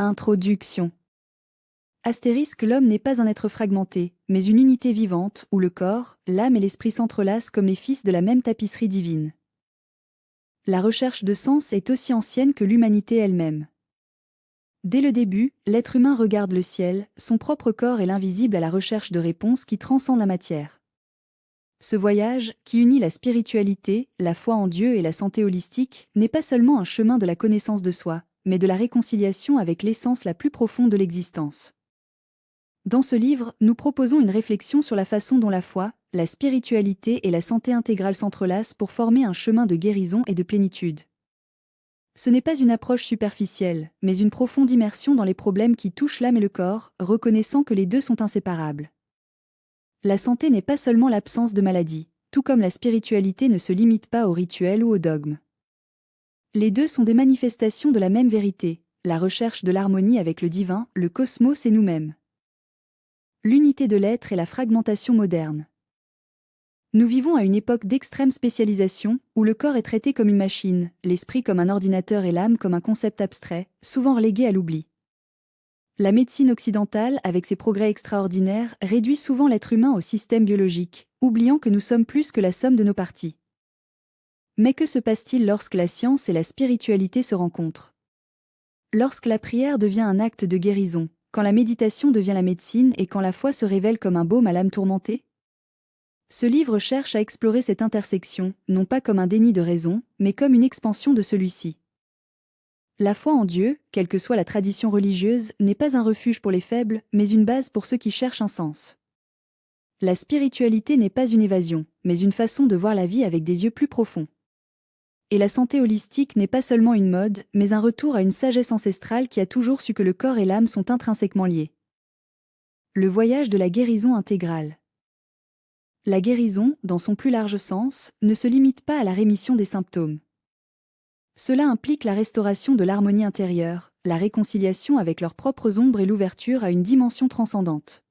Introduction. Astérisque. L'homme n'est pas un être fragmenté, mais une unité vivante, où le corps, l'âme et l'esprit s'entrelacent comme les fils de la même tapisserie divine. La recherche de sens est aussi ancienne que l'humanité elle-même. Dès le début, l'être humain regarde le ciel, son propre corps et l'invisible à la recherche de réponses qui transcendent la matière. Ce voyage, qui unit la spiritualité, la foi en Dieu et la santé holistique, n'est pas seulement un chemin de la connaissance de soi, mais de la réconciliation avec l'essence la plus profonde de l'existence. Dans ce livre, nous proposons une réflexion sur la façon dont la foi, la spiritualité et la santé intégrale s'entrelacent pour former un chemin de guérison et de plénitude. Ce n'est pas une approche superficielle, mais une profonde immersion dans les problèmes qui touchent l'âme et le corps, reconnaissant que les deux sont inséparables. La santé n'est pas seulement l'absence de maladie, tout comme la spiritualité ne se limite pas aux rituels ou aux dogmes. Les deux sont des manifestations de la même vérité, la recherche de l'harmonie avec le divin, le cosmos et nous-mêmes. L'unité de l'être et la fragmentation moderne. Nous vivons à une époque d'extrême spécialisation, où le corps est traité comme une machine, l'esprit comme un ordinateur et l'âme comme un concept abstrait, souvent relégué à l'oubli. La médecine occidentale, avec ses progrès extraordinaires, réduit souvent l'être humain au système biologique, oubliant que nous sommes plus que la somme de nos parties. Mais que se passe-t-il lorsque la science et la spiritualité se rencontrent? Lorsque la prière devient un acte de guérison, quand la méditation devient la médecine et quand la foi se révèle comme un baume à l'âme tourmentée? Ce livre cherche à explorer cette intersection, non pas comme un déni de raison, mais comme une expansion de celui-ci. La foi en Dieu, quelle que soit la tradition religieuse, n'est pas un refuge pour les faibles, mais une base pour ceux qui cherchent un sens. La spiritualité n'est pas une évasion, mais une façon de voir la vie avec des yeux plus profonds. Et la santé holistique n'est pas seulement une mode, mais un retour à une sagesse ancestrale qui a toujours su que le corps et l'âme sont intrinsèquement liés. Le voyage de la guérison intégrale. La guérison, dans son plus large sens, ne se limite pas à la rémission des symptômes. Cela implique la restauration de l'harmonie intérieure, la réconciliation avec leurs propres ombres et l'ouverture à une dimension transcendante.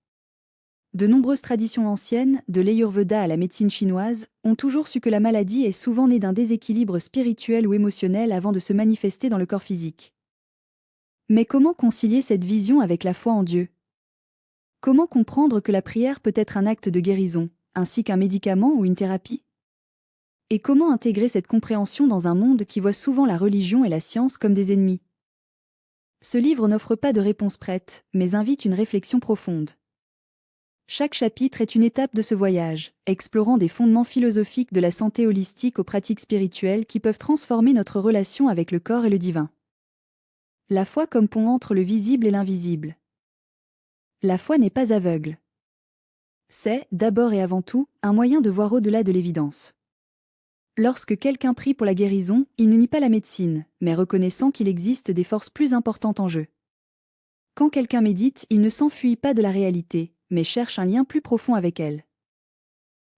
De nombreuses traditions anciennes, de l'Ayurveda à la médecine chinoise, ont toujours su que la maladie est souvent née d'un déséquilibre spirituel ou émotionnel avant de se manifester dans le corps physique. Mais comment concilier cette vision avec la foi en Dieu? Comment comprendre que la prière peut être un acte de guérison, ainsi qu'un médicament ou une thérapie? Et comment intégrer cette compréhension dans un monde qui voit souvent la religion et la science comme des ennemis? Ce livre n'offre pas de réponse prête, mais invite une réflexion profonde. Chaque chapitre est une étape de ce voyage, explorant des fondements philosophiques de la santé holistique aux pratiques spirituelles qui peuvent transformer notre relation avec le corps et le divin. La foi comme pont entre le visible et l'invisible. La foi n'est pas aveugle. C'est, d'abord et avant tout, un moyen de voir au-delà de l'évidence. Lorsque quelqu'un prie pour la guérison, il ne nie pas la médecine, mais reconnaissant qu'il existe des forces plus importantes en jeu. Quand quelqu'un médite, il ne s'enfuit pas de la réalité, mais cherche un lien plus profond avec elle.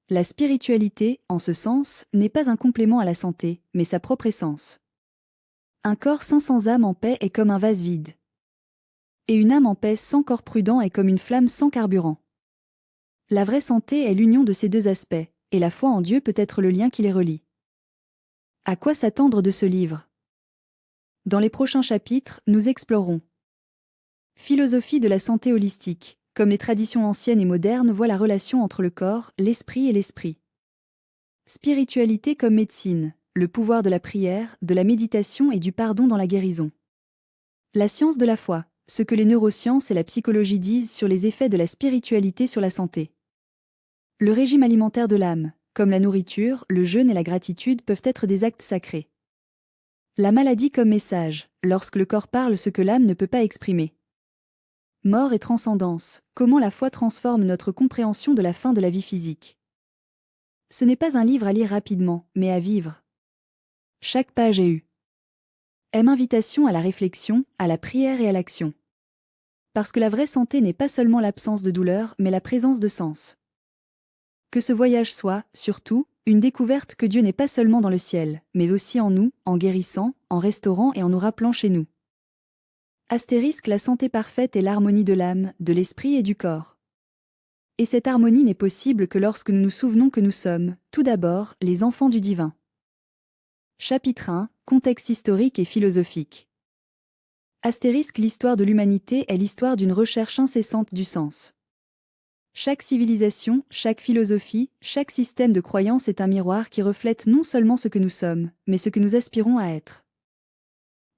La spiritualité, en ce sens, n'est pas un complément à la santé, mais sa propre essence. Un corps sain sans âme en paix est comme un vase vide. Et une âme en paix sans corps prudent est comme une flamme sans carburant. La vraie santé est l'union de ces deux aspects, et la foi en Dieu peut être le lien qui les relie. À quoi s'attendre de ce livre? Dans les prochains chapitres, nous explorerons philosophie de la santé holistique, comme les traditions anciennes et modernes voient la relation entre le corps, l'esprit et l'esprit. Spiritualité comme médecine, le pouvoir de la prière, de la méditation et du pardon dans la guérison. La science de la foi, ce que les neurosciences et la psychologie disent sur les effets de la spiritualité sur la santé. Le régime alimentaire de l'âme, comme la nourriture, le jeûne et la gratitude peuvent être des actes sacrés. La maladie comme message, lorsque le corps parle ce que l'âme ne peut pas exprimer. Mort et transcendance, comment la foi transforme notre compréhension de la fin de la vie physique. Ce n'est pas un livre à lire rapidement, mais à vivre. Chaque page est invitation à la réflexion, à la prière et à l'action. Parce que la vraie santé n'est pas seulement l'absence de douleur, mais la présence de sens. Que ce voyage soit, surtout, une découverte que Dieu n'est pas seulement dans le ciel, mais aussi en nous, en guérissant, en restaurant et en nous rappelant chez nous. Astérisque. La santé parfaite est l'harmonie de l'âme, de l'esprit et du corps. Et cette harmonie n'est possible que lorsque nous nous souvenons que nous sommes, tout d'abord, les enfants du divin. Chapitre 1. Contexte historique et philosophique. L'histoire de l'humanité est l'histoire d'une recherche incessante du sens. Chaque civilisation, chaque philosophie, chaque système de croyance est un miroir qui reflète non seulement ce que nous sommes, mais ce que nous aspirons à être.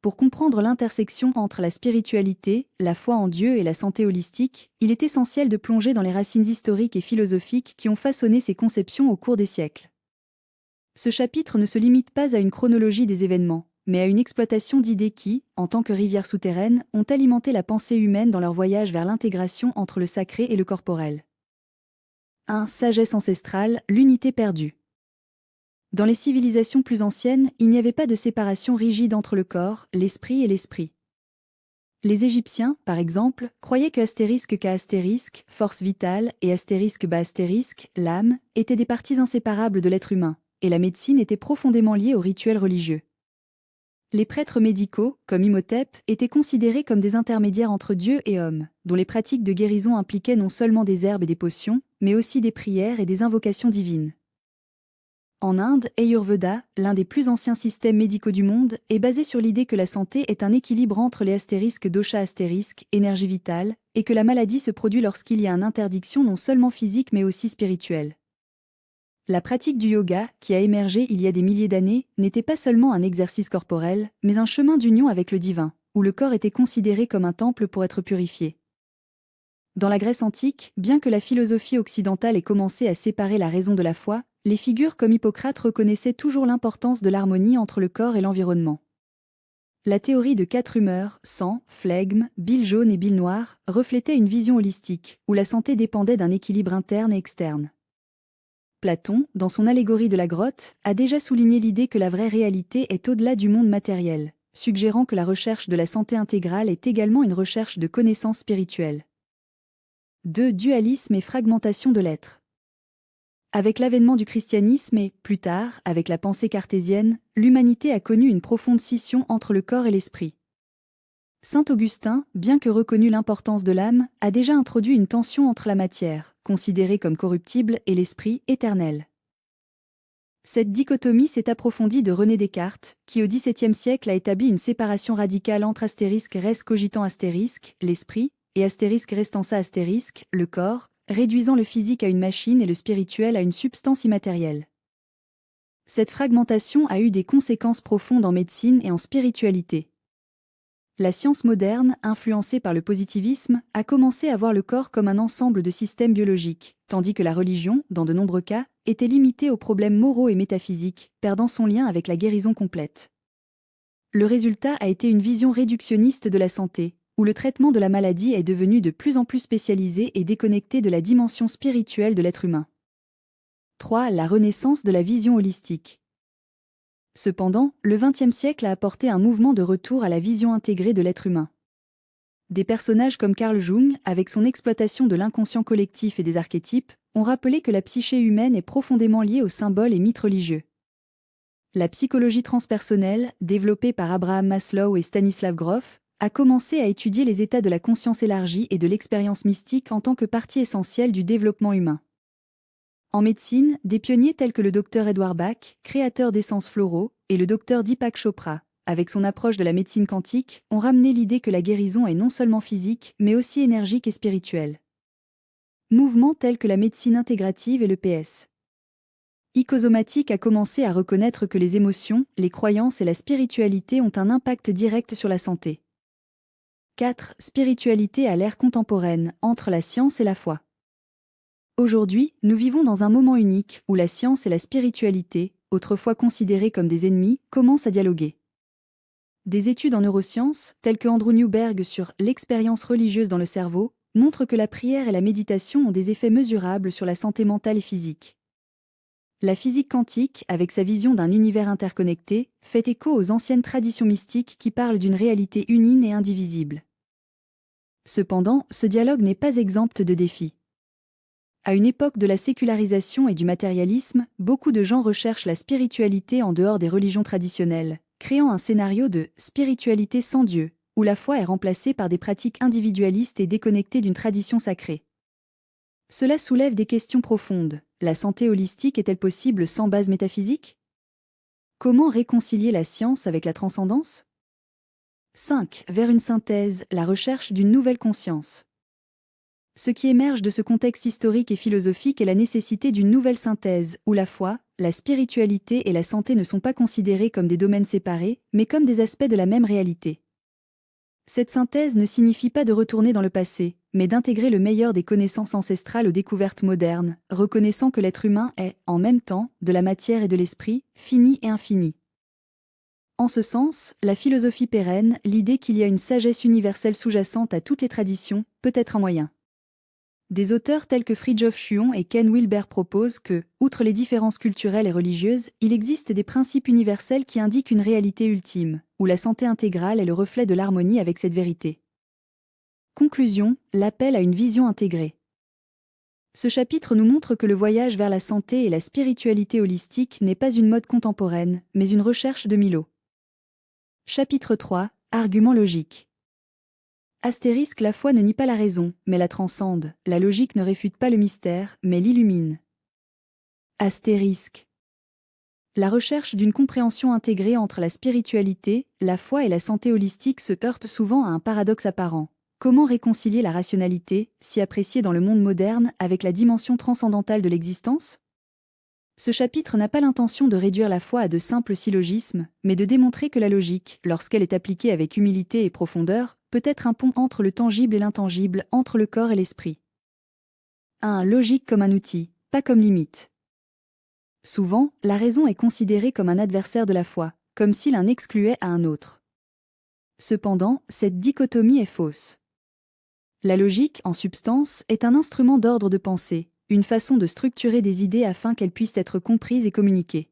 Pour comprendre l'intersection entre la spiritualité, la foi en Dieu et la santé holistique, il est essentiel de plonger dans les racines historiques et philosophiques qui ont façonné ces conceptions au cours des siècles. Ce chapitre ne se limite pas à une chronologie des événements, mais à une exploitation d'idées qui, en tant que rivières souterraines, ont alimenté la pensée humaine dans leur voyage vers l'intégration entre le sacré et le corporel. 1. Sagesse ancestrale, l'unité perdue. Dans les civilisations plus anciennes, il n'y avait pas de séparation rigide entre le corps, l'esprit et l'esprit. Les Égyptiens, par exemple, croyaient que K*, force vitale, et Bas*, l'âme, étaient des parties inséparables de l'être humain, et la médecine était profondément liée aux rituels religieux. Les prêtres médicaux, comme Imhotep, étaient considérés comme des intermédiaires entre Dieu et homme, dont les pratiques de guérison impliquaient non seulement des herbes et des potions, mais aussi des prières et des invocations divines. En Inde, Ayurveda, l'un des plus anciens systèmes médicaux du monde, est basé sur l'idée que la santé est un équilibre entre les dosha énergie vitale, et que la maladie se produit lorsqu'il y a une interdiction non seulement physique mais aussi spirituelle. La pratique du yoga, qui a émergé il y a des milliers d'années, n'était pas seulement un exercice corporel, mais un chemin d'union avec le divin, où le corps était considéré comme un temple pour être purifié. Dans la Grèce antique, bien que la philosophie occidentale ait commencé à séparer la raison de la foi, les figures comme Hippocrate reconnaissaient toujours l'importance de l'harmonie entre le corps et l'environnement. La théorie de 4 humeurs, sang, flegme, bile jaune et bile noire, reflétait une vision holistique, où la santé dépendait d'un équilibre interne et externe. Platon, dans son allégorie de la grotte, a déjà souligné l'idée que la vraie réalité est au-delà du monde matériel, suggérant que la recherche de la santé intégrale est également une recherche de connaissances spirituelles. 2. Dualisme et fragmentation de l'être. Avec l'avènement du christianisme et, plus tard, avec la pensée cartésienne, l'humanité a connu une profonde scission entre le corps et l'esprit. Saint Augustin, bien que reconnu l'importance de l'âme, a déjà introduit une tension entre la matière, considérée comme corruptible, et l'esprit, éternel. Cette dichotomie s'est approfondie de René Descartes, qui au XVIIe siècle a établi une séparation radicale entre res cogitant l'esprit, et restansa le corps, réduisant le physique à une machine et le spirituel à une substance immatérielle. Cette fragmentation a eu des conséquences profondes en médecine et en spiritualité. La science moderne, influencée par le positivisme, a commencé à voir le corps comme un ensemble de systèmes biologiques, tandis que la religion, dans de nombreux cas, était limitée aux problèmes moraux et métaphysiques, perdant son lien avec la guérison complète. Le résultat a été une vision réductionniste de la santé, où le traitement de la maladie est devenu de plus en plus spécialisé et déconnecté de la dimension spirituelle de l'être humain. 3. La renaissance de la vision holistique. Cependant, le XXe siècle a apporté un mouvement de retour à la vision intégrée de l'être humain. Des personnages comme Carl Jung, avec son exploitation de l'inconscient collectif et des archétypes, ont rappelé que la psyché humaine est profondément liée aux symboles et mythes religieux. La psychologie transpersonnelle, développée par Abraham Maslow et Stanislav Grof, a commencé à étudier les états de la conscience élargie et de l'expérience mystique en tant que partie essentielle du développement humain. En médecine, des pionniers tels que le Dr Edward Bach, créateur d'essences floraux, et le Dr Deepak Chopra, avec son approche de la médecine quantique, ont ramené l'idée que la guérison est non seulement physique, mais aussi énergique et spirituelle. Mouvements tels que la médecine intégrative et le PS. Icosomatique a commencé à reconnaître que les émotions, les croyances et la spiritualité ont un impact direct sur la santé. 4. Spiritualité à l'ère contemporaine, entre la science et la foi. Aujourd'hui, nous vivons dans un moment unique où la science et la spiritualité, autrefois considérées comme des ennemis, commencent à dialoguer. Des études en neurosciences, telles que Andrew Newberg sur l'expérience religieuse dans le cerveau, montrent que la prière et la méditation ont des effets mesurables sur la santé mentale et physique. La physique quantique, avec sa vision d'un univers interconnecté, fait écho aux anciennes traditions mystiques qui parlent d'une réalité unine et indivisible. Cependant, ce dialogue n'est pas exempt de défis. À une époque de la sécularisation et du matérialisme, beaucoup de gens recherchent la spiritualité en dehors des religions traditionnelles, créant un scénario de « spiritualité sans Dieu », où la foi est remplacée par des pratiques individualistes et déconnectées d'une tradition sacrée. Cela soulève des questions profondes. La santé holistique est-elle possible sans base métaphysique ? Comment réconcilier la science avec la transcendance ? 5. Vers une synthèse, la recherche d'une nouvelle conscience. Ce qui émerge de ce contexte historique et philosophique est la nécessité d'une nouvelle synthèse, où la foi, la spiritualité et la santé ne sont pas considérés comme des domaines séparés, mais comme des aspects de la même réalité. Cette synthèse ne signifie pas de retourner dans le passé, mais d'intégrer le meilleur des connaissances ancestrales aux découvertes modernes, reconnaissant que l'être humain est, en même temps, de la matière et de l'esprit, fini et infini. En ce sens, la philosophie pérenne, l'idée qu'il y a une sagesse universelle sous-jacente à toutes les traditions, peut être un moyen. Des auteurs tels que Fridtjof Schuon et Ken Wilber proposent que, outre les différences culturelles et religieuses, il existe des principes universels qui indiquent une réalité ultime, où la santé intégrale est le reflet de l'harmonie avec cette vérité. Conclusion, l'appel à une vision intégrée. Ce chapitre nous montre que le voyage vers la santé et la spiritualité holistique n'est pas une mode contemporaine, mais une recherche de Milo. Chapitre 3, Argument logique. Astérisque, la foi ne nie pas la raison, mais la transcende, la logique ne réfute pas le mystère, mais l'illumine. Astérisque. La recherche d'une compréhension intégrée entre la spiritualité, la foi et la santé holistique se heurte souvent à un paradoxe apparent. Comment réconcilier la rationalité, si appréciée dans le monde moderne, avec la dimension transcendantale de l'existence ? Ce chapitre n'a pas l'intention de réduire la foi à de simples syllogismes, mais de démontrer que la logique, lorsqu'elle est appliquée avec humilité et profondeur, peut être un pont entre le tangible et l'intangible, entre le corps et l'esprit. 1. Logique comme un outil, pas comme limite. Souvent, la raison est considérée comme un adversaire de la foi, comme si l'un excluait à un autre. Cependant, cette dichotomie est fausse. La logique, en substance, est un instrument d'ordre de pensée, une façon de structurer des idées afin qu'elles puissent être comprises et communiquées.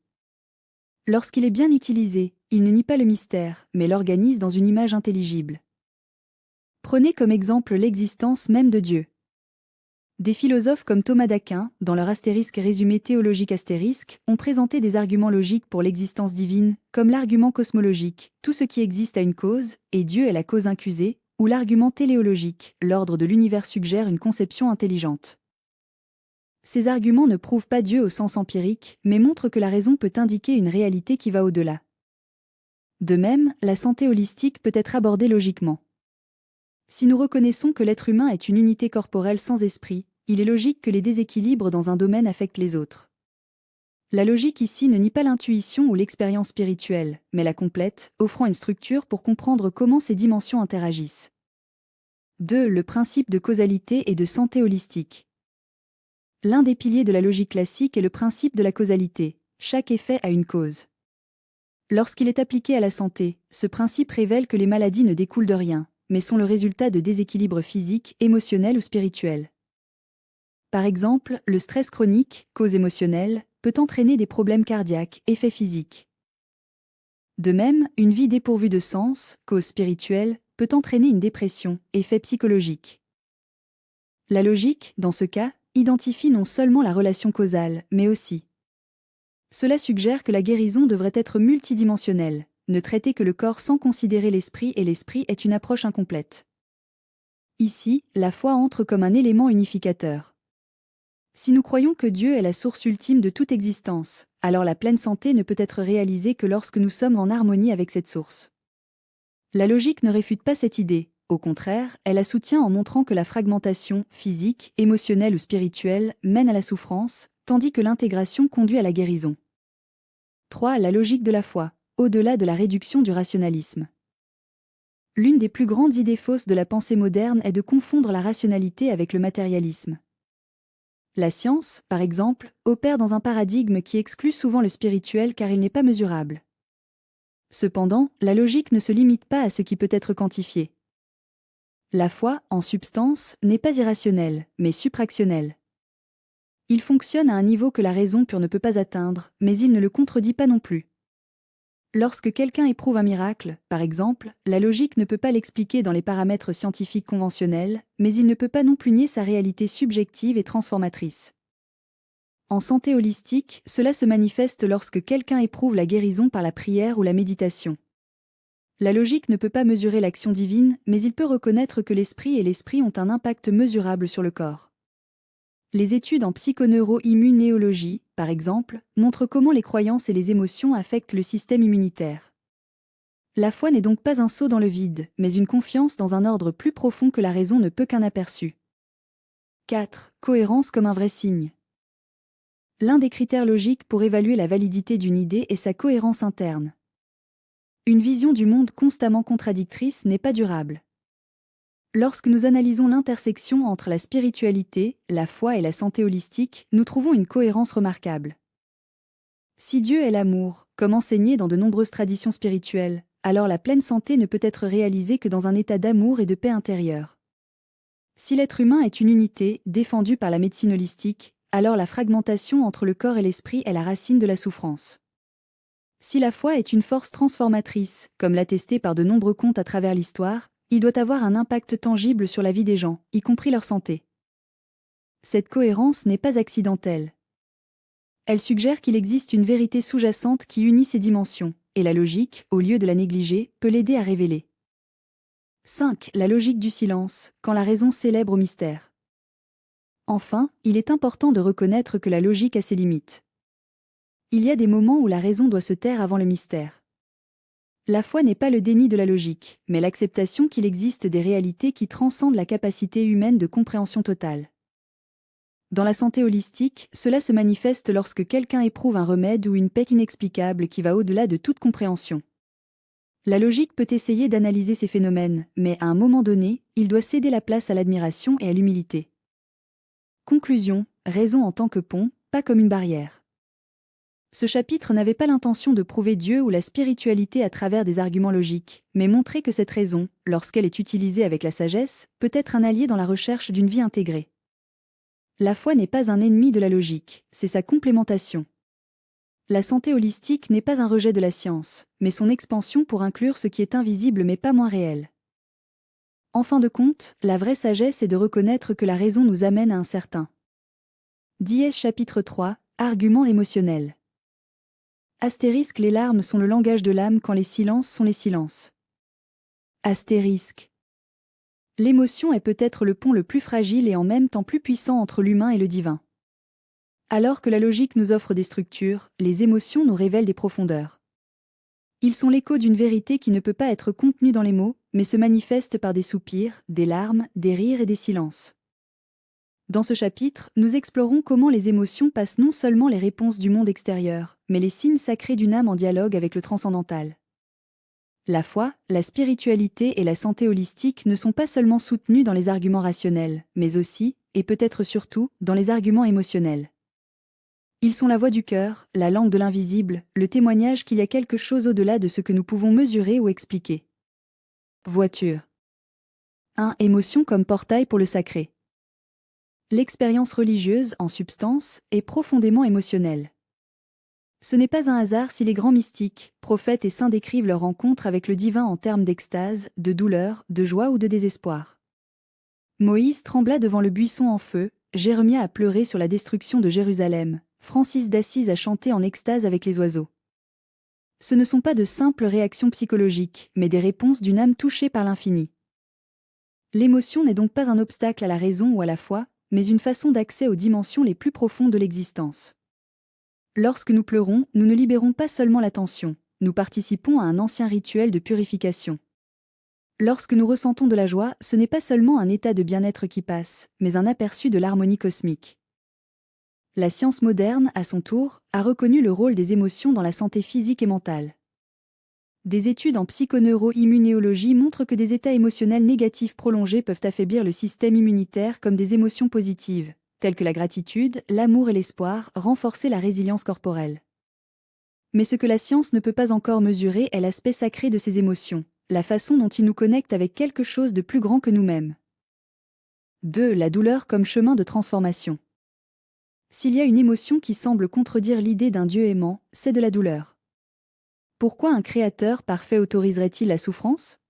Lorsqu'il est bien utilisé, il ne nie pas le mystère, mais l'organise dans une image intelligible. Prenez comme exemple l'existence même de Dieu. Des philosophes comme Thomas d'Aquin, dans leur astérisque résumé théologique astérisque, ont présenté des arguments logiques pour l'existence divine, comme l'argument cosmologique, tout ce qui existe a une cause, et Dieu est la cause incusée, ou l'argument téléologique, l'ordre de l'univers suggère une conception intelligente. Ces arguments ne prouvent pas Dieu au sens empirique, mais montrent que la raison peut indiquer une réalité qui va au-delà. De même, la santé holistique peut être abordée logiquement. Si nous reconnaissons que l'être humain est une unité corporelle sans esprit, il est logique que les déséquilibres dans un domaine affectent les autres. La logique ici ne nie pas l'intuition ou l'expérience spirituelle, mais la complète, offrant une structure pour comprendre comment ces dimensions interagissent. 2. Le principe de causalité et de santé holistique. L'un des piliers de la logique classique est le principe de la causalité. Chaque effet a une cause. Lorsqu'il est appliqué à la santé, ce principe révèle que les maladies ne découlent de rien, mais sont le résultat de déséquilibres physiques, émotionnels ou spirituels. Par exemple, le stress chronique, cause émotionnelle, peut entraîner des problèmes cardiaques, effet physique. De même, une vie dépourvue de sens, cause spirituelle, peut entraîner une dépression, effet psychologique. La logique, dans ce cas, identifie non seulement la relation causale, mais aussi. Cela suggère que la guérison devrait être multidimensionnelle, ne traiter que le corps sans considérer l'esprit et l'esprit est une approche incomplète. Ici, la foi entre comme un élément unificateur. Si nous croyons que Dieu est la source ultime de toute existence, alors la pleine santé ne peut être réalisée que lorsque nous sommes en harmonie avec cette source. La logique ne réfute pas cette idée. Au contraire, elle la soutient en montrant que la fragmentation, physique, émotionnelle ou spirituelle, mène à la souffrance, tandis que l'intégration conduit à la guérison. 3. La logique de la foi, au-delà de la réduction du rationalisme. L'une des plus grandes idées fausses de la pensée moderne est de confondre la rationalité avec le matérialisme. La science, par exemple, opère dans un paradigme qui exclut souvent le spirituel car il n'est pas mesurable. Cependant, la logique ne se limite pas à ce qui peut être quantifié. La foi, en substance, n'est pas irrationnelle, mais supractionnelle. Il fonctionne à un niveau que la raison pure ne peut pas atteindre, mais il ne le contredit pas non plus. Lorsque quelqu'un éprouve un miracle, par exemple, la logique ne peut pas l'expliquer dans les paramètres scientifiques conventionnels, mais il ne peut pas non plus nier sa réalité subjective et transformatrice. En santé holistique, cela se manifeste lorsque quelqu'un éprouve la guérison par la prière ou la méditation. La logique ne peut pas mesurer l'action divine, mais il peut reconnaître que l'esprit et l'esprit ont un impact mesurable sur le corps. Les études en psychoneuro-immunéologie, par exemple, montrent comment les croyances et les émotions affectent le système immunitaire. La foi n'est donc pas un saut dans le vide, mais une confiance dans un ordre plus profond que la raison ne peut qu'un aperçu. 4. Cohérence comme un vrai signe. L'un des critères logiques pour évaluer la validité d'une idée est sa cohérence interne. Une vision du monde constamment contradictrice n'est pas durable. Lorsque nous analysons l'intersection entre la spiritualité, la foi et la santé holistique, nous trouvons une cohérence remarquable. Si Dieu est l'amour, comme enseigné dans de nombreuses traditions spirituelles, alors la pleine santé ne peut être réalisée que dans un état d'amour et de paix intérieure. Si l'être humain est une unité, défendue par la médecine holistique, alors la fragmentation entre le corps et l'esprit est la racine de la souffrance. Si la foi est une force transformatrice, comme l'attesté par de nombreux contes à travers l'histoire, il doit avoir un impact tangible sur la vie des gens, y compris leur santé. Cette cohérence n'est pas accidentelle. Elle suggère qu'il existe une vérité sous-jacente qui unit ces dimensions, et la logique, au lieu de la négliger, peut l'aider à révéler. 5. La logique du silence, quand la raison célèbre au mystère. Enfin, il est important de reconnaître que la logique a ses limites. Il y a des moments où la raison doit se taire avant le mystère. La foi n'est pas le déni de la logique, mais l'acceptation qu'il existe des réalités qui transcendent la capacité humaine de compréhension totale. Dans la santé holistique, cela se manifeste lorsque quelqu'un éprouve un remède ou une paix inexplicable qui va au-delà de toute compréhension. La logique peut essayer d'analyser ces phénomènes, mais à un moment donné, il doit céder la place à l'admiration et à l'humilité. Conclusion, raison en tant que pont, pas comme une barrière. Ce chapitre n'avait pas l'intention de prouver Dieu ou la spiritualité à travers des arguments logiques, mais montrer que cette raison, lorsqu'elle est utilisée avec la sagesse, peut être un allié dans la recherche d'une vie intégrée. La foi n'est pas un ennemi de la logique, c'est sa complémentation. La santé holistique n'est pas un rejet de la science, mais son expansion pour inclure ce qui est invisible mais pas moins réel. En fin de compte, la vraie sagesse est de reconnaître que la raison nous amène à un certain. Dièse chapitre 3, arguments émotionnels. Astérisque, les larmes sont le langage de l'âme quand les silences sont les silences. Astérisque. L'émotion est peut-être le pont le plus fragile et en même temps plus puissant entre l'humain et le divin. Alors que la logique nous offre des structures, les émotions nous révèlent des profondeurs. Ils sont l'écho d'une vérité qui ne peut pas être contenue dans les mots, mais se manifeste par des soupirs, des larmes, des rires et des silences. Dans ce chapitre, nous explorons comment les émotions passent non seulement les réponses du monde extérieur, mais les signes sacrés d'une âme en dialogue avec le transcendantal. La foi, la spiritualité et la santé holistique ne sont pas seulement soutenues dans les arguments rationnels, mais aussi, et peut-être surtout, dans les arguments émotionnels. Ils sont la voix du cœur, la langue de l'invisible, le témoignage qu'il y a quelque chose au-delà de ce que nous pouvons mesurer ou expliquer. Voiture. 1. Émotion comme portail pour le sacré. L'expérience religieuse, en substance, est profondément émotionnelle. Ce n'est pas un hasard si les grands mystiques, prophètes et saints décrivent leur rencontre avec le divin en termes d'extase, de douleur, de joie ou de désespoir. Moïse trembla devant le buisson en feu, Jérémie a pleuré sur la destruction de Jérusalem, Francis d'Assise a chanté en extase avec les oiseaux. Ce ne sont pas de simples réactions psychologiques, mais des réponses d'une âme touchée par l'infini. L'émotion n'est donc pas un obstacle à la raison ou à la foi, mais une façon d'accès aux dimensions les plus profondes de l'existence. Lorsque nous pleurons, nous ne libérons pas seulement la tension, nous participons à un ancien rituel de purification. Lorsque nous ressentons de la joie, ce n'est pas seulement un état de bien-être qui passe, mais un aperçu de l'harmonie cosmique. La science moderne, à son tour, a reconnu le rôle des émotions dans la santé physique et mentale. Des études en psychoneuroimmunologie montrent que des états émotionnels négatifs prolongés peuvent affaiblir le système immunitaire comme des émotions positives, telles que la gratitude, l'amour et l'espoir, renforcer la résilience corporelle. Mais ce que la science ne peut pas encore mesurer est l'aspect sacré de ces émotions, la façon dont ils nous connectent avec quelque chose de plus grand que nous-mêmes. 2. La douleur comme chemin de transformation. S'il y a une émotion qui semble contredire l'idée d'un Dieu aimant, c'est de la douleur. Pourquoi un créateur parfait autoriserait-il la souffrance?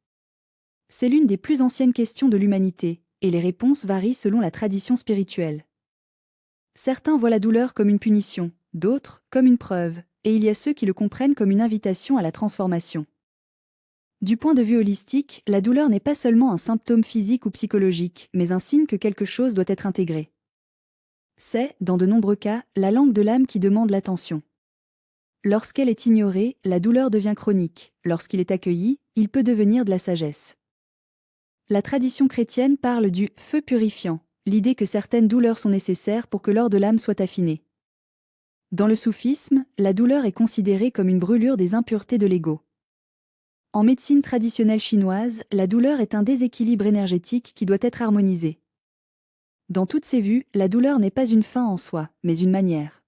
C'est l'une des plus anciennes questions de l'humanité, et les réponses varient selon la tradition spirituelle. Certains voient la douleur comme une punition, d'autres comme une preuve, et il y a ceux qui le comprennent comme une invitation à la transformation. Du point de vue holistique, la douleur n'est pas seulement un symptôme physique ou psychologique, mais un signe que quelque chose doit être intégré. C'est, dans de nombreux cas, la langue de l'âme qui demande l'attention. Lorsqu'elle est ignorée, la douleur devient chronique. Lorsqu'il est accueilli, il peut devenir de la sagesse. La tradition chrétienne parle du « feu purifiant », l'idée que certaines douleurs sont nécessaires pour que l'or de l'âme soit affiné. Dans le soufisme, la douleur est considérée comme une brûlure des impuretés de l'ego. En médecine traditionnelle chinoise, la douleur est un déséquilibre énergétique qui doit être harmonisé. Dans toutes ces vues, la douleur n'est pas une fin en soi, mais une manière.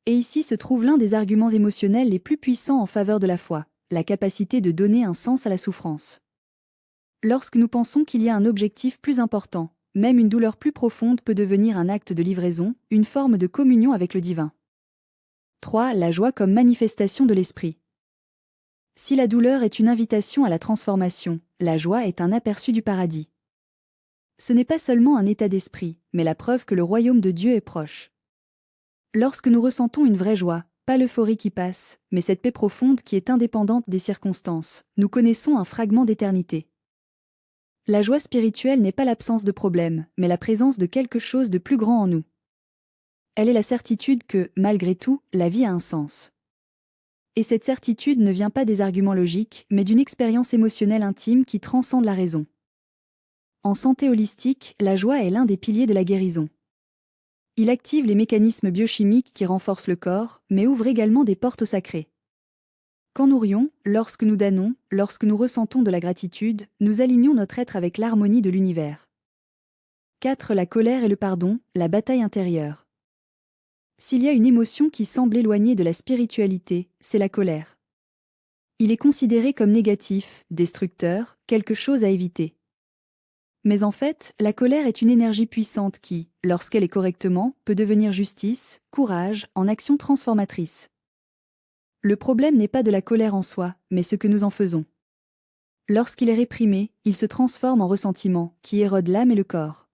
Et ici se trouve l'un des arguments émotionnels les plus puissants en faveur de la foi, la capacité de donner un sens à la souffrance. Lorsque nous pensons qu'il y a un objectif plus important, même une douleur plus profonde peut devenir un acte de livraison, une forme de communion avec le divin. 3. La joie comme manifestation de l'esprit. Si la douleur est une invitation à la transformation, la joie est un aperçu du paradis. Ce n'est pas seulement un état d'esprit, mais la preuve que le royaume de Dieu est proche. Lorsque nous ressentons une vraie joie, pas l'euphorie qui passe, mais cette paix profonde qui est indépendante des circonstances, nous connaissons un fragment d'éternité. La joie spirituelle n'est pas l'absence de problème, mais la présence de quelque chose de plus grand en nous. Elle est la certitude que, malgré tout, la vie a un sens. Et cette certitude ne vient pas des arguments logiques, mais d'une expérience émotionnelle intime qui transcende la raison. En santé holistique, la joie est l'un des piliers de la guérison. Il active les mécanismes biochimiques qui renforcent le corps, mais ouvre également des portes au sacré. Quand nous rions, lorsque nous damnons, lorsque nous ressentons de la gratitude, nous alignons notre être avec l'harmonie de l'univers. 4. La colère et le pardon, la bataille intérieure. S'il y a une émotion qui semble éloignée de la spiritualité, c'est la colère. Il est considéré comme négatif, destructeur, quelque chose à éviter. Mais en fait, la colère est une énergie puissante qui, lorsqu'elle est correctement, peut devenir justice, courage, en action transformatrice. Le problème n'est pas de la colère en soi, mais ce que nous en faisons. Lorsqu'il est réprimé, il se transforme en ressentiment, qui érode l'âme et le corps.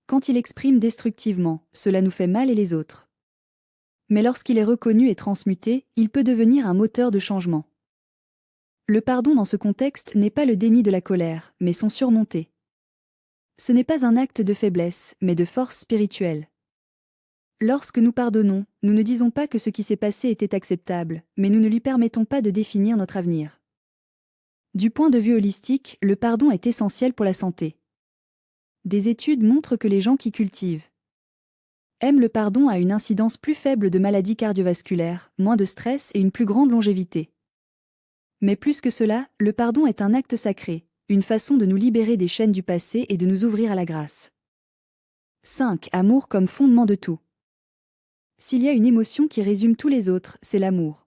Quand il exprime destructivement, cela nous fait mal et les autres. Mais lorsqu'il est reconnu et transmuté, il peut devenir un moteur de changement. Le pardon dans ce contexte n'est pas le déni de la colère, mais son surmonté. Ce n'est pas un acte de faiblesse, mais de force spirituelle. Lorsque nous pardonnons, nous ne disons pas que ce qui s'est passé était acceptable, mais nous ne lui permettons pas de définir notre avenir. Du point de vue holistique, le pardon est essentiel pour la santé. Des études montrent que les gens qui cultivent aiment le pardon a une incidence plus faible de maladies cardiovasculaires, moins de stress et une plus grande longévité. Mais plus que cela, le pardon est un acte sacré, une façon de nous libérer des chaînes du passé et de nous ouvrir à la grâce. 5. Amour comme fondement de tout. S'il y a une émotion qui résume tous les autres, c'est l'amour.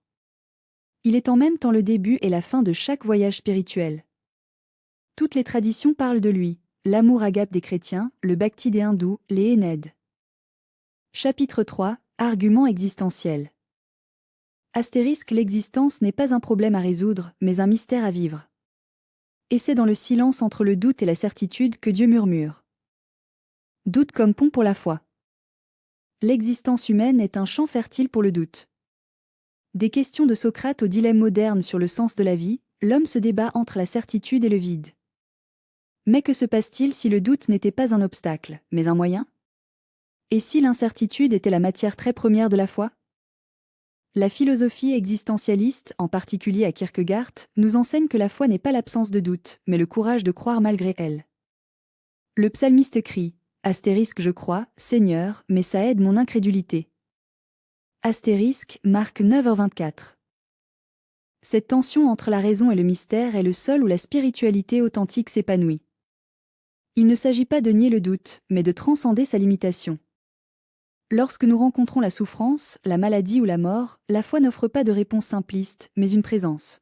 Il est en même temps le début et la fin de chaque voyage spirituel. Toutes les traditions parlent de lui, l'amour agape des chrétiens, le bhakti des hindous, les Ened. Chapitre 3. Argument existentiel. Astérisque. L'existence n'est pas un problème à résoudre, mais un mystère à vivre. Et c'est dans le silence entre le doute et la certitude que Dieu murmure. Doute comme pont pour la foi. L'existence humaine est un champ fertile pour le doute. Des questions de Socrate au dilemme moderne sur le sens de la vie, l'homme se débat entre la certitude et le vide. Mais que se passe-t-il si le doute n'était pas un obstacle, mais un moyen ? Et si l'incertitude était la matière très première de la foi ? La philosophie existentialiste, en particulier à Kierkegaard, nous enseigne que la foi n'est pas l'absence de doute, mais le courage de croire malgré elle. Le psalmiste crie « Astérisque je crois, Seigneur, mais ça aide mon incrédulité ». Astérisque, Marc 9h24. Cette tension entre la raison et le mystère est le sol où la spiritualité authentique s'épanouit. Il ne s'agit pas de nier le doute, mais de transcender sa limitation. Lorsque nous rencontrons la souffrance, la maladie ou la mort, la foi n'offre pas de réponse simpliste, mais une présence.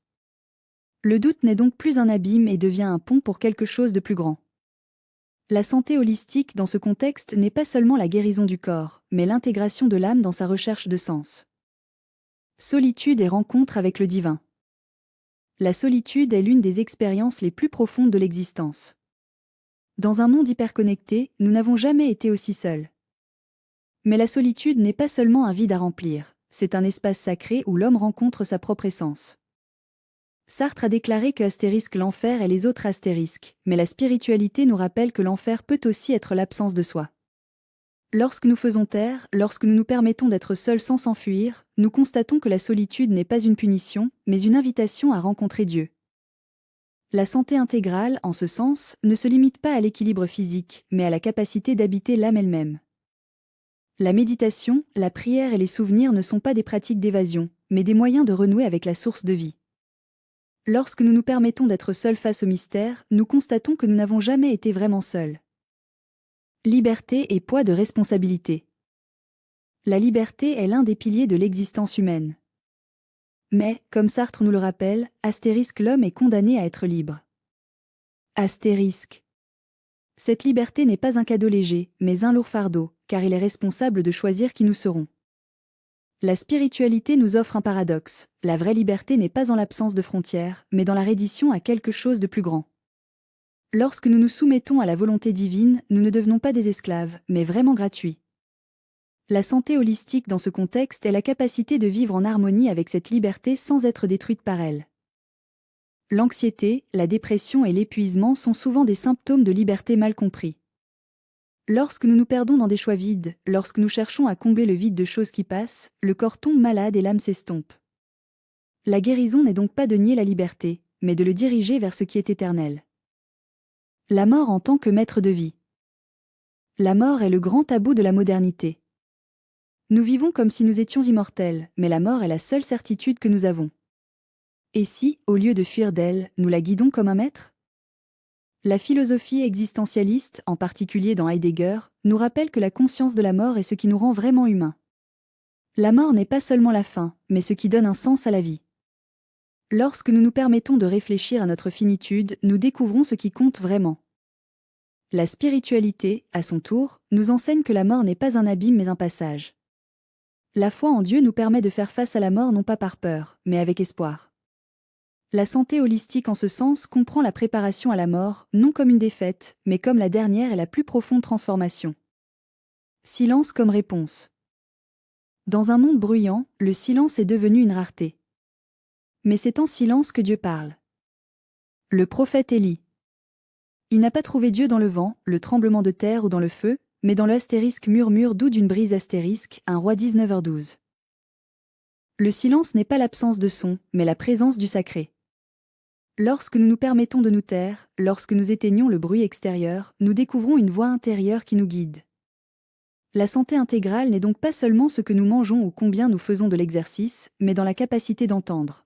Le doute n'est donc plus un abîme et devient un pont pour quelque chose de plus grand. La santé holistique dans ce contexte n'est pas seulement la guérison du corps, mais l'intégration de l'âme dans sa recherche de sens. Solitude et rencontre avec le divin. La solitude est l'une des expériences les plus profondes de l'existence. Dans un monde hyperconnecté, nous n'avons jamais été aussi seuls. Mais la solitude n'est pas seulement un vide à remplir, c'est un espace sacré où l'homme rencontre sa propre essence. Sartre a déclaré que astérisque l'enfer et les autres astérisques, mais la spiritualité nous rappelle que l'enfer peut aussi être l'absence de soi. Lorsque nous faisons taire, lorsque nous nous permettons d'être seuls sans s'enfuir, nous constatons que la solitude n'est pas une punition, mais une invitation à rencontrer Dieu. La santé intégrale, en ce sens, ne se limite pas à l'équilibre physique, mais à la capacité d'habiter l'âme elle-même. La méditation, la prière et les souvenirs ne sont pas des pratiques d'évasion, mais des moyens de renouer avec la source de vie. Lorsque nous nous permettons d'être seuls face au mystère, nous constatons que nous n'avons jamais été vraiment seuls. Liberté et poids de responsabilité. La liberté est l'un des piliers de l'existence humaine. Mais, comme Sartre nous le rappelle, l'homme est condamné à être libre. Cette liberté n'est pas un cadeau léger, mais un lourd fardeau, car il est responsable de choisir qui nous serons. La spiritualité nous offre un paradoxe. La vraie liberté n'est pas en l'absence de frontières, mais dans la reddition à quelque chose de plus grand. Lorsque nous nous soumettons à la volonté divine, nous ne devenons pas des esclaves, mais vraiment gratuits. La santé holistique dans ce contexte est la capacité de vivre en harmonie avec cette liberté sans être détruite par elle. L'anxiété, la dépression et l'épuisement sont souvent des symptômes de liberté mal compris. Lorsque nous nous perdons dans des choix vides, lorsque nous cherchons à combler le vide de choses qui passent, le corps tombe malade et l'âme s'estompe. La guérison n'est donc pas de nier la liberté, mais de le diriger vers ce qui est éternel. La mort en tant que maître de vie. La mort est le grand tabou de la modernité. Nous vivons comme si nous étions immortels, mais la mort est la seule certitude que nous avons. Et si, au lieu de fuir d'elle, nous la guidons comme un maître ? La philosophie existentialiste, en particulier dans Heidegger, nous rappelle que la conscience de la mort est ce qui nous rend vraiment humains. La mort n'est pas seulement la fin, mais ce qui donne un sens à la vie. Lorsque nous nous permettons de réfléchir à notre finitude, nous découvrons ce qui compte vraiment. La spiritualité, à son tour, nous enseigne que la mort n'est pas un abîme mais un passage. La foi en Dieu nous permet de faire face à la mort non pas par peur, mais avec espoir. La santé holistique en ce sens comprend la préparation à la mort, non comme une défaite, mais comme la dernière et la plus profonde transformation. Silence comme réponse. Dans un monde bruyant, le silence est devenu une rareté. Mais c'est en silence que Dieu parle. Le prophète Élie. Il n'a pas trouvé Dieu dans le vent, le tremblement de terre ou dans le feu, mais dans le murmure doux d'une brise un roi 19h12. Le silence n'est pas l'absence de son, mais la présence du sacré. Lorsque nous nous permettons de nous taire, lorsque nous éteignons le bruit extérieur, nous découvrons une voix intérieure qui nous guide. La santé intégrale n'est donc pas seulement ce que nous mangeons ou combien nous faisons de l'exercice, mais dans la capacité d'entendre.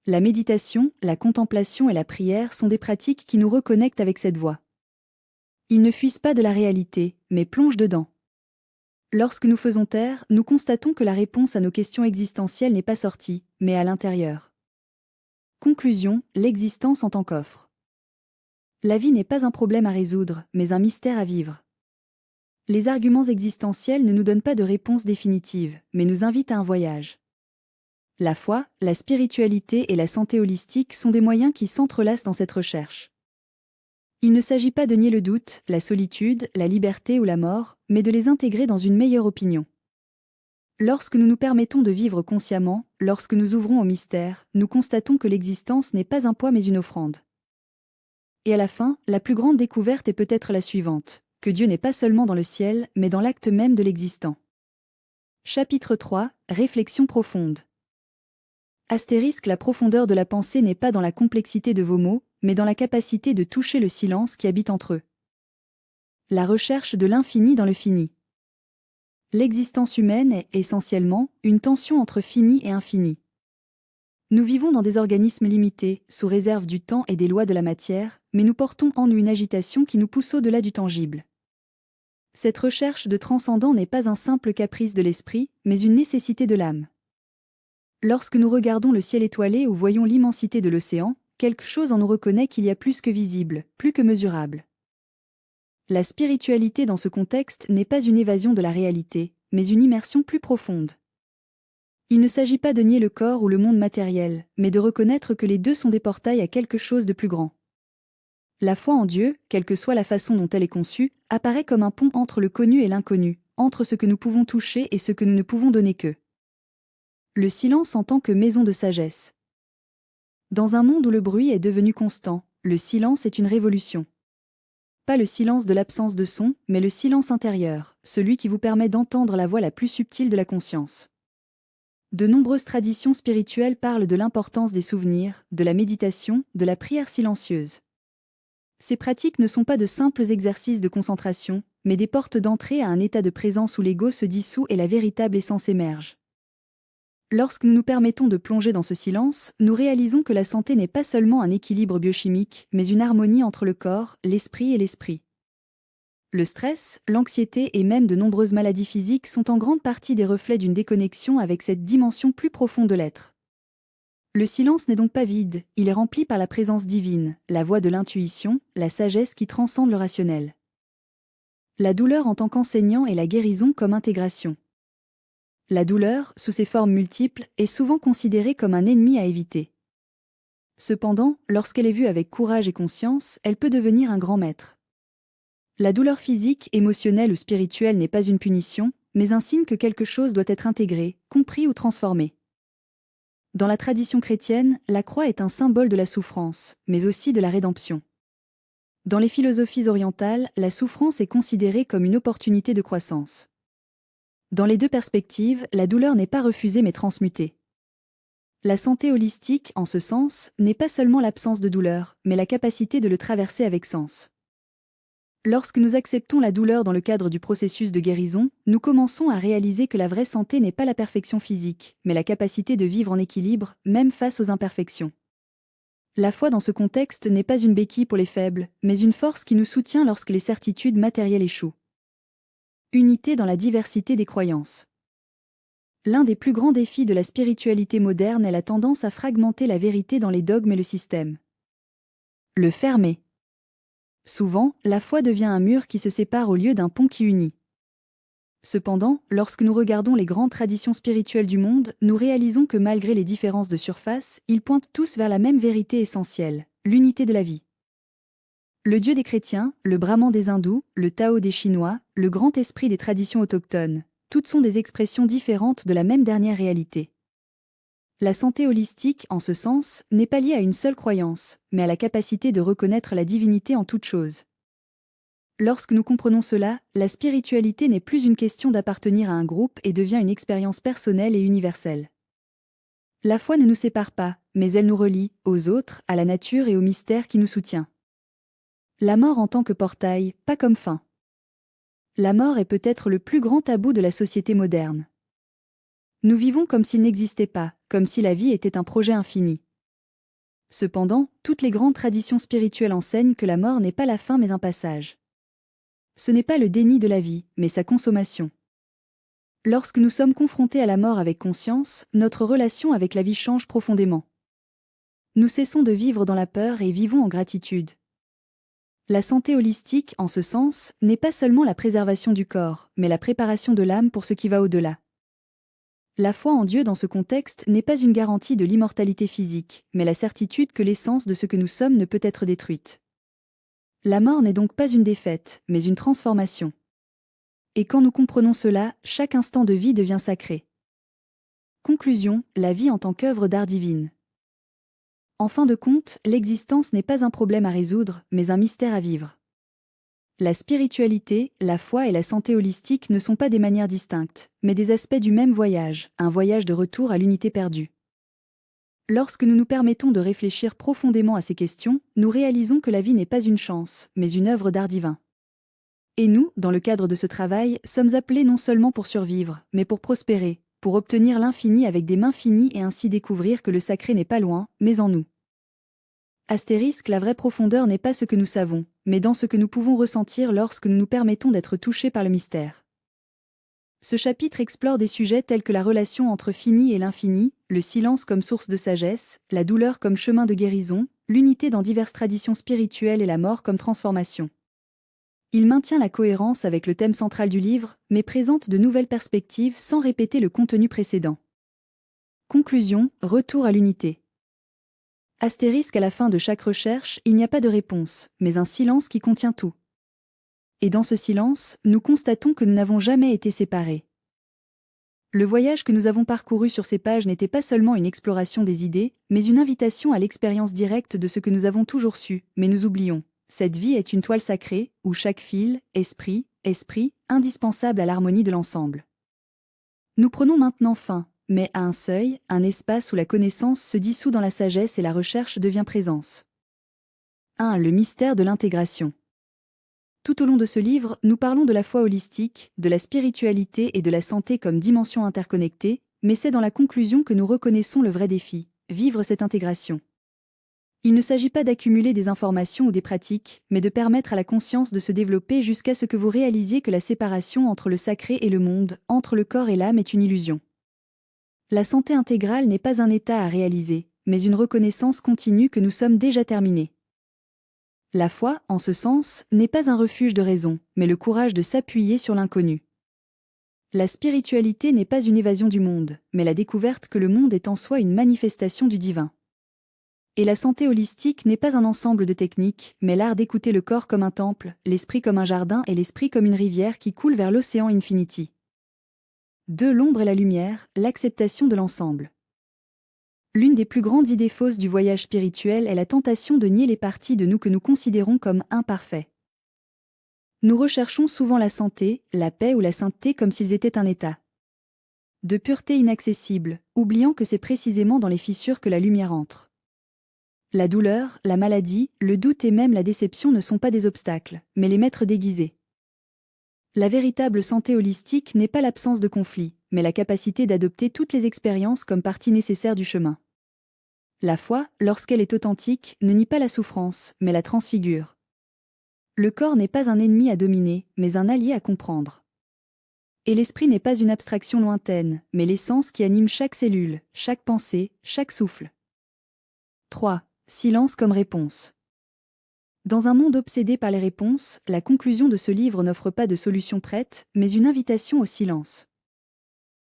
La méditation, la contemplation et la prière sont des pratiques qui nous reconnectent avec cette voix. Ils ne fuient pas de la réalité, mais plongent dedans. Lorsque nous faisons taire, nous constatons que la réponse à nos questions existentielles n'est pas sortie, mais à l'intérieur. Conclusion, l'existence en tant qu'offre. La vie n'est pas un problème à résoudre, mais un mystère à vivre. Les arguments existentiels ne nous donnent pas de réponse définitive, mais nous invitent à un voyage. La foi, la spiritualité et la santé holistique sont des moyens qui s'entrelacent dans cette recherche. Il ne s'agit pas de nier le doute, la solitude, la liberté ou la mort, mais de les intégrer dans une meilleure opinion. Lorsque nous nous permettons de vivre consciemment, lorsque nous ouvrons au mystère, nous constatons que l'existence n'est pas un poids mais une offrande. Et à la fin, la plus grande découverte est peut-être la suivante, que Dieu n'est pas seulement dans le ciel, mais dans l'acte même de l'existant. Chapitre 3, Réflexion profonde. La profondeur de la pensée n'est pas dans la complexité de vos mots, mais dans la capacité de toucher le silence qui habite entre eux. La recherche de l'infini dans le fini. L'existence humaine est, essentiellement, une tension entre fini et infini. Nous vivons dans des organismes limités, sous réserve du temps et des lois de la matière, mais nous portons en nous une agitation qui nous pousse au-delà du tangible. Cette recherche de transcendant n'est pas un simple caprice de l'esprit, mais une nécessité de l'âme. Lorsque nous regardons le ciel étoilé ou voyons l'immensité de l'océan, quelque chose en nous reconnaît qu'il y a plus que visible, plus que mesurable. La spiritualité dans ce contexte n'est pas une évasion de la réalité, mais une immersion plus profonde. Il ne s'agit pas de nier le corps ou le monde matériel, mais de reconnaître que les deux sont des portails à quelque chose de plus grand. La foi en Dieu, quelle que soit la façon dont elle est conçue, apparaît comme un pont entre le connu et l'inconnu, entre ce que nous pouvons toucher et ce que nous ne pouvons donner que. Le silence en tant que maison de sagesse. Dans un monde où le bruit est devenu constant, le silence est une révolution. pas le silence de l'absence de son, mais le silence intérieur, celui qui vous permet d'entendre la voix la plus subtile de la conscience. De nombreuses traditions spirituelles parlent de l'importance des souvenirs, de la méditation, de la prière silencieuse. Ces pratiques ne sont pas de simples exercices de concentration, mais des portes d'entrée à un état de présence où l'ego se dissout et la véritable essence émerge. Lorsque nous nous permettons de plonger dans ce silence, nous réalisons que la santé n'est pas seulement un équilibre biochimique, mais une harmonie entre le corps, l'esprit et l'esprit. Le stress, l'anxiété et même de nombreuses maladies physiques sont en grande partie des reflets d'une déconnexion avec cette dimension plus profonde de l'être. Le silence n'est donc pas vide, il est rempli par la présence divine, la voix de l'intuition, la sagesse qui transcende le rationnel. La douleur en tant qu'enseignant et la guérison comme intégration. La douleur, sous ses formes multiples, est souvent considérée comme un ennemi à éviter. Cependant, lorsqu'elle est vue avec courage et conscience, elle peut devenir un grand maître. La douleur physique, émotionnelle ou spirituelle n'est pas une punition, mais un signe que quelque chose doit être intégré, compris ou transformé. Dans la tradition chrétienne, la croix est un symbole de la souffrance, mais aussi de la rédemption. Dans les philosophies orientales, la souffrance est considérée comme une opportunité de croissance. Dans les deux perspectives, la douleur n'est pas refusée mais transmutée. La santé holistique, en ce sens, n'est pas seulement l'absence de douleur, mais la capacité de le traverser avec sens. Lorsque nous acceptons la douleur dans le cadre du processus de guérison, nous commençons à réaliser que la vraie santé n'est pas la perfection physique, mais la capacité de vivre en équilibre, même face aux imperfections. La foi dans ce contexte n'est pas une béquille pour les faibles, mais une force qui nous soutient lorsque les certitudes matérielles échouent. Unité dans la diversité des croyances. L'un des plus grands défis de la spiritualité moderne est la tendance à fragmenter la vérité dans les dogmes et le système. Le fermer. Souvent, la foi devient un mur qui se sépare au lieu d'un pont qui unit. Cependant, lorsque nous regardons les grandes traditions spirituelles du monde, nous réalisons que malgré les différences de surface, ils pointent tous vers la même vérité essentielle, l'unité de la vie. Le Dieu des chrétiens, le Brahman des hindous, le Tao des Chinois, le grand esprit des traditions autochtones, toutes sont des expressions différentes de la même dernière réalité. La santé holistique, en ce sens, n'est pas liée à une seule croyance, mais à la capacité de reconnaître la divinité en toute chose. Lorsque nous comprenons cela, la spiritualité n'est plus une question d'appartenir à un groupe et devient une expérience personnelle et universelle. La foi ne nous sépare pas, mais elle nous relie, aux autres, à la nature et au mystère qui nous soutient. La mort en tant que portail, pas comme fin. La mort est peut-être le plus grand tabou de la société moderne. Nous vivons comme s'il n'existait pas, comme si la vie était un projet infini. Cependant, toutes les grandes traditions spirituelles enseignent que la mort n'est pas la fin mais un passage. Ce n'est pas le déni de la vie, mais sa consommation. Lorsque nous sommes confrontés à la mort avec conscience, notre relation avec la vie change profondément. Nous cessons de vivre dans la peur et vivons en gratitude. La santé holistique, en ce sens, n'est pas seulement la préservation du corps, mais la préparation de l'âme pour ce qui va au-delà. La foi en Dieu dans ce contexte n'est pas une garantie de l'immortalité physique, mais la certitude que l'essence de ce que nous sommes ne peut être détruite. La mort n'est donc pas une défaite, mais une transformation. Et quand nous comprenons cela, chaque instant de vie devient sacré. Conclusion, la vie en tant qu'œuvre d'art divine. En fin de compte, l'existence n'est pas un problème à résoudre, mais un mystère à vivre. La spiritualité, la foi et la santé holistique ne sont pas des manières distinctes, mais des aspects du même voyage, un voyage de retour à l'unité perdue. Lorsque nous nous permettons de réfléchir profondément à ces questions, nous réalisons que la vie n'est pas une chance, mais une œuvre d'art divin. Et nous, dans le cadre de ce travail, sommes appelés non seulement pour survivre, mais pour prospérer, pour obtenir l'infini avec des mains finies et ainsi découvrir que le sacré n'est pas loin, mais en nous. Astérisque, la vraie profondeur n'est pas ce que nous savons, mais dans ce que nous pouvons ressentir lorsque nous nous permettons d'être touchés par le mystère. Ce chapitre explore des sujets tels que la relation entre fini et l'infini, le silence comme source de sagesse, la douleur comme chemin de guérison, l'unité dans diverses traditions spirituelles et la mort comme transformation. Il maintient la cohérence avec le thème central du livre, mais présente de nouvelles perspectives sans répéter le contenu précédent. Conclusion, retour à l'unité. Astérisque, à la fin de chaque recherche, il n'y a pas de réponse, mais un silence qui contient tout. Et dans ce silence, nous constatons que nous n'avons jamais été séparés. Le voyage que nous avons parcouru sur ces pages n'était pas seulement une exploration des idées, mais une invitation à l'expérience directe de ce que nous avons toujours su, mais nous oublions, Cette vie est une toile sacrée, où chaque fil, esprit, indispensable à l'harmonie de l'ensemble. Nous prenons maintenant fin, mais à un seuil, un espace où la connaissance se dissout dans la sagesse et la recherche devient présence. 1. Le mystère de l'intégration. Tout au long de ce livre, nous parlons de la foi holistique, de la spiritualité et de la santé comme dimensions interconnectées, mais c'est dans la conclusion que nous reconnaissons le vrai défi, vivre cette intégration. Il ne s'agit pas d'accumuler des informations ou des pratiques, mais de permettre à la conscience de se développer jusqu'à ce que vous réalisiez que la séparation entre le sacré et le monde, entre le corps et l'âme est une illusion. La santé intégrale n'est pas un état à réaliser, mais une reconnaissance continue que nous sommes déjà terminés. La foi, en ce sens, n'est pas un refuge de raison, mais le courage de s'appuyer sur l'inconnu. La spiritualité n'est pas une évasion du monde, mais la découverte que le monde est en soi une manifestation du divin. Et la santé holistique n'est pas un ensemble de techniques, mais l'art d'écouter le corps comme un temple, l'esprit comme un jardin et l'esprit comme une rivière qui coule vers l'océan infinity. 2. L'ombre et la lumière, l'acceptation de l'ensemble. L'une des plus grandes idées fausses du voyage spirituel est la tentation de nier les parties de nous que nous considérons comme imparfaits. Nous recherchons souvent la santé, la paix ou la sainteté comme s'ils étaient un état de pureté inaccessible, oubliant que c'est précisément dans les fissures que la lumière entre. La douleur, la maladie, le doute et même la déception ne sont pas des obstacles, mais les maîtres déguisés. La véritable santé holistique n'est pas l'absence de conflit, mais la capacité d'adopter toutes les expériences comme partie nécessaire du chemin. La foi, lorsqu'elle est authentique, ne nie pas la souffrance, mais la transfigure. Le corps n'est pas un ennemi à dominer, mais un allié à comprendre. Et l'esprit n'est pas une abstraction lointaine, mais l'essence qui anime chaque cellule, chaque pensée, chaque souffle. 3. Silence comme réponse. Dans un monde obsédé par les réponses, la conclusion de ce livre n'offre pas de solution prête, mais une invitation au silence.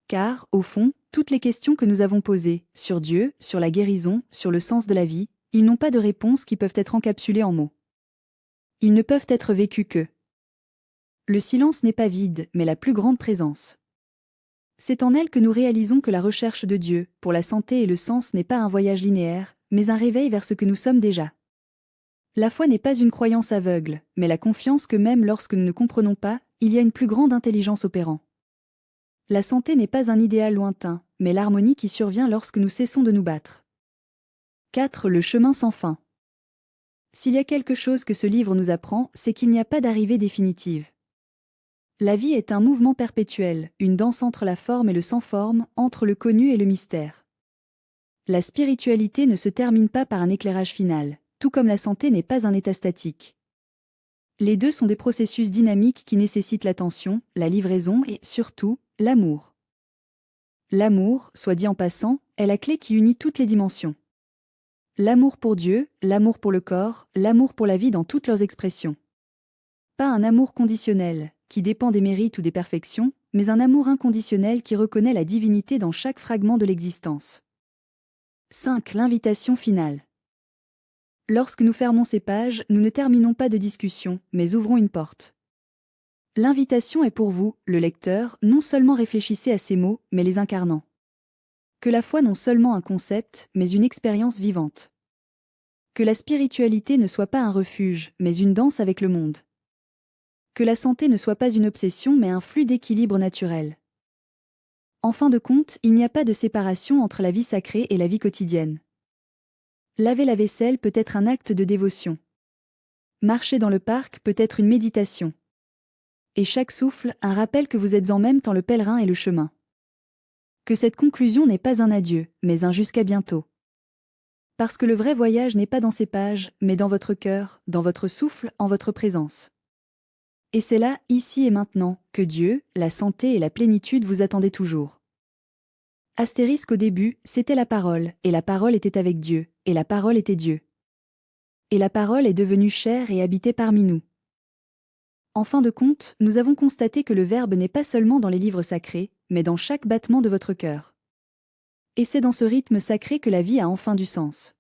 Car, au fond, toutes les questions que nous avons posées, sur Dieu, sur la guérison, sur le sens de la vie, ils n'ont pas de réponse qui peuvent être encapsulées en mots. Ils ne peuvent être vécus que. Le silence n'est pas vide, mais la plus grande présence. C'est en elle que nous réalisons que la recherche de Dieu, pour la santé et le sens n'est pas un voyage linéaire, mais un réveil vers ce que nous sommes déjà. La foi n'est pas une croyance aveugle, mais la confiance que même lorsque nous ne comprenons pas, il y a une plus grande intelligence opérant. La santé n'est pas un idéal lointain, mais l'harmonie qui survient lorsque nous cessons de nous battre. 4. Le chemin sans fin. S'il y a quelque chose que ce livre nous apprend, c'est qu'il n'y a pas d'arrivée définitive. La vie est un mouvement perpétuel, une danse entre la forme et le sans-forme, entre le connu et le mystère. La spiritualité ne se termine pas par un éclairage final, tout comme la santé n'est pas un état statique. Les deux sont des processus dynamiques qui nécessitent l'attention, la livraison et, surtout, l'amour. L'amour, soit dit en passant, est la clé qui unit toutes les dimensions. L'amour pour Dieu, l'amour pour le corps, l'amour pour la vie dans toutes leurs expressions. Pas un amour conditionnel, qui dépend des mérites ou des perfections, mais un amour inconditionnel qui reconnaît la divinité dans chaque fragment de l'existence. 5. L'invitation finale. Lorsque nous fermons ces pages, nous ne terminons pas de discussion, mais ouvrons une porte. L'invitation est pour vous, le lecteur, non seulement réfléchissez à ces mots, mais les incarnant. Que la foi non seulement un concept, mais une expérience vivante. Que la spiritualité ne soit pas un refuge, mais une danse avec le monde. Que la santé ne soit pas une obsession, mais un flux d'équilibre naturel. En fin de compte, il n'y a pas de séparation entre la vie sacrée et la vie quotidienne. Laver la vaisselle peut être un acte de dévotion. Marcher dans le parc peut être une méditation. Et chaque souffle, un rappel que vous êtes en même temps le pèlerin et le chemin. Que cette conclusion n'est pas un adieu, mais un jusqu'à bientôt. Parce que le vrai voyage n'est pas dans ces pages, mais dans votre cœur, dans votre souffle, en votre présence. Et c'est là, ici et maintenant, que Dieu, la santé et la plénitude vous attendaient toujours. Astérisque au début, c'était la parole, et la parole était avec Dieu, et la parole était Dieu. Et la parole est devenue chair et habitait parmi nous. En fin de compte, nous avons constaté que le Verbe n'est pas seulement dans les livres sacrés, mais dans chaque battement de votre cœur. Et c'est dans ce rythme sacré que la vie a enfin du sens.